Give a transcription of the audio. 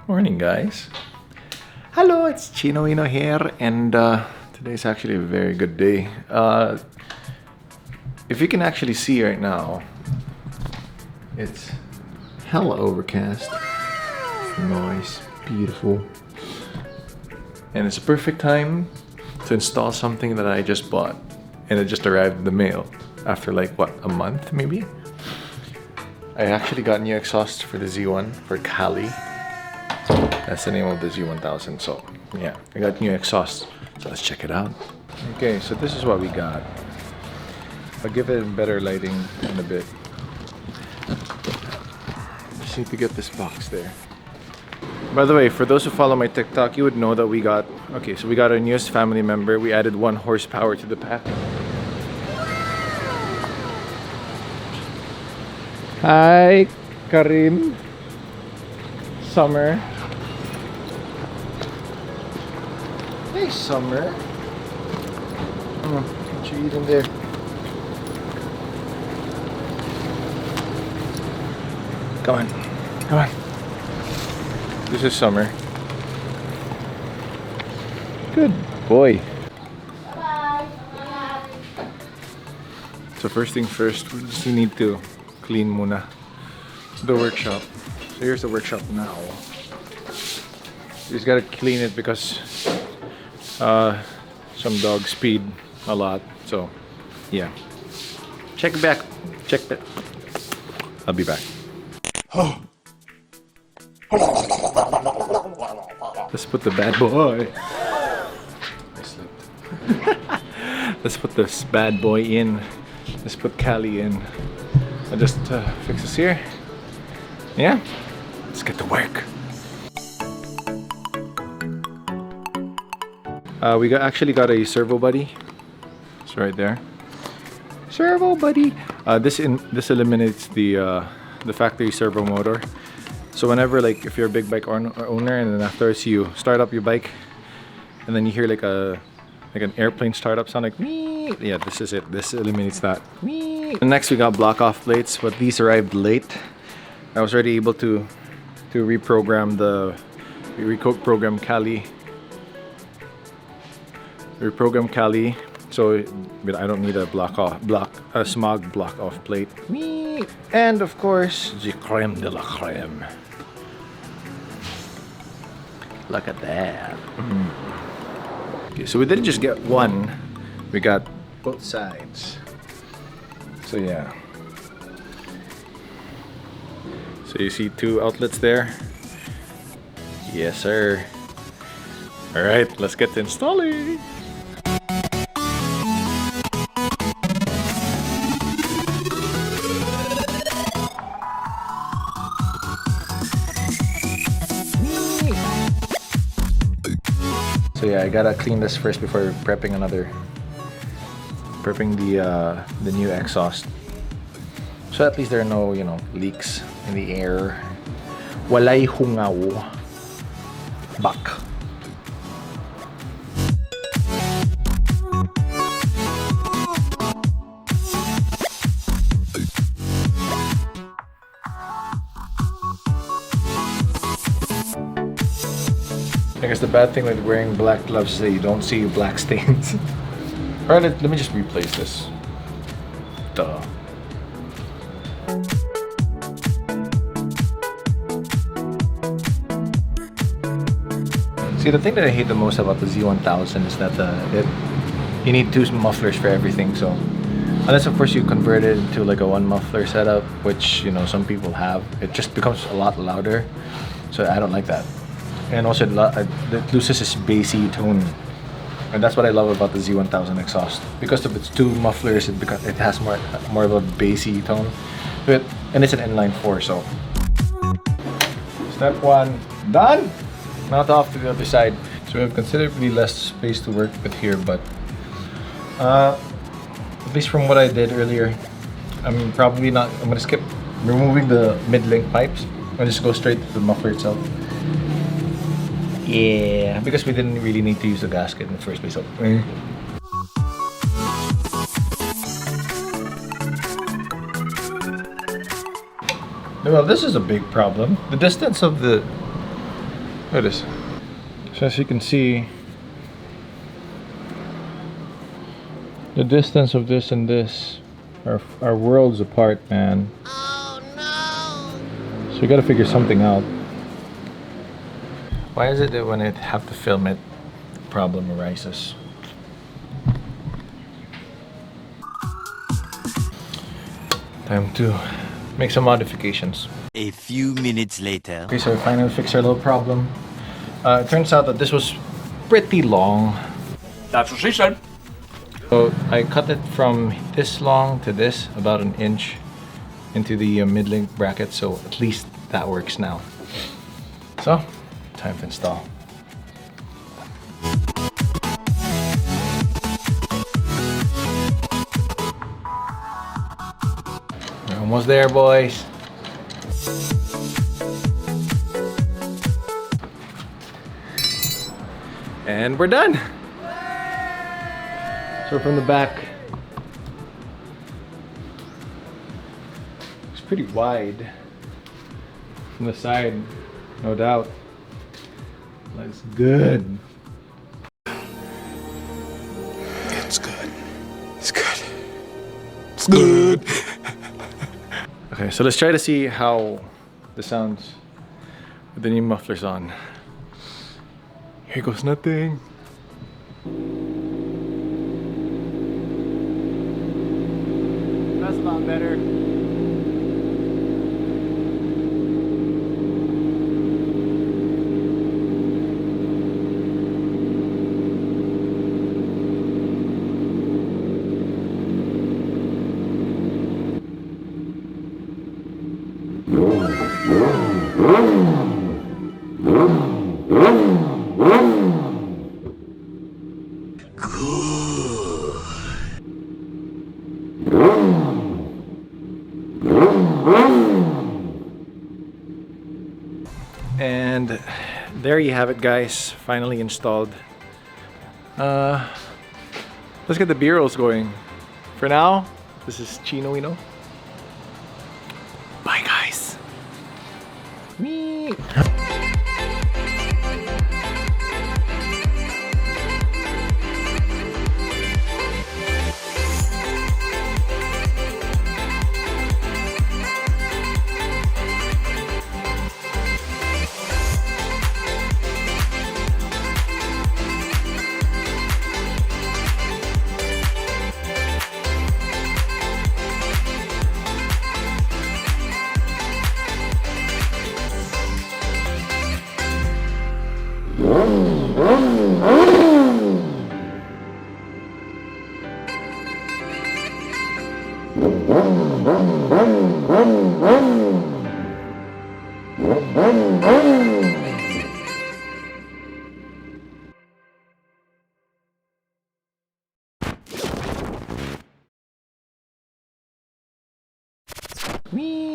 Morning, guys. Hello, it's Chino Ino here, and today's actually a very good day. If you can actually see right now, it's hella overcast. Nice, beautiful. And it's a perfect time to install something that I just bought, and it just arrived in the mail after like what, a month maybe? I actually got new exhausts for the Z1 for Cali. That's the name of the Z1000. So yeah, I got new exhausts. So let's check it out. Okay, so this is what we got. I'll give it better lighting in a bit. Just need to get this box there. By the way, for those who follow my TikTok, you would know that we got our newest family member. We added 1 horsepower to the pack. Hi, Karim. Summer. Hey, Summer. What you eating there? Come on. Come on. This is Summer. Good boy. Bye. So first thing first, we just need to clean muna the workshop. So here's the workshop now. You just gotta clean it because some dogs peed a lot. So yeah. Check back. Check that. I'll be back. Let's put the bad boy. I slipped. Let's put this bad boy in. Let's put Cali in. I'll just fix this here. Yeah, let's get to work. We actually got a servo buddy. It's right there. Servo buddy. This eliminates the factory servo motor. So whenever, like, if you're a big bike owner and then afterwards you start up your bike and then you hear like an airplane startup sound, like wee. Yeah, this is it. This eliminates that. Wee. And next we got block off plates, but these arrived late. I was already able to reprogram Cali. Reprogram Cali, so I don't need a smog block off plate. Wee. And of course, the creme de la creme. Look at that. Okay, so we didn't just get one, we got both sides. So yeah. So you see 2 outlets there? Yes, sir. Alright, let's get to installing. So yeah, I gotta clean this first before prepping the new exhaust. So at least there are no, leaks in the air. Walay hungaw. Back. I guess the bad thing with wearing black gloves is that you don't see black stains. Alright, let me just replace this. Duh. See, the thing that I hate the most about the Z1000 is that you need 2 mufflers for everything. So unless of course you convert it into like a 1 muffler setup, which some people have, it just becomes a lot louder. So I don't like that. And also it loses its bassy tone, and that's what I love about the Z1000 exhaust. Because of its 2 mufflers, it has more of a bassy tone, and it's an inline 4. So step 1 done. Now off to the other side. So we have considerably less space to work with here, but at least from what I did earlier, I'm gonna skip removing the mid-link pipes and just go straight to the muffler itself. Yeah, because we didn't really need to use the gasket in the first place. So. Well, this is a big problem. The distance of the Look at this. So as you can see, the distance of this and this are worlds apart, man. Oh no! So you gotta figure something out. Why is it that when I have to film it, the problem arises? Time to make some modifications. A few minutes later. Okay, so we finally fixed our little problem. It turns out that this was pretty long. That's what she said. So I cut it from this long to this, about an inch, into the mid-length bracket, so at least that works now. So, time to install. We're almost there, boys. And we're done. So from the back, it's pretty wide. From the side, no doubt. Looks good. It's good. It's good. It's good. Okay, so let's try to see how this sounds with the new mufflers on. Here goes nothing. That's a lot better. And there you have it, guys. Finally installed. Let's get the B-rolls going. For now, this is Chino Ino. Bye, guys. Me. Me.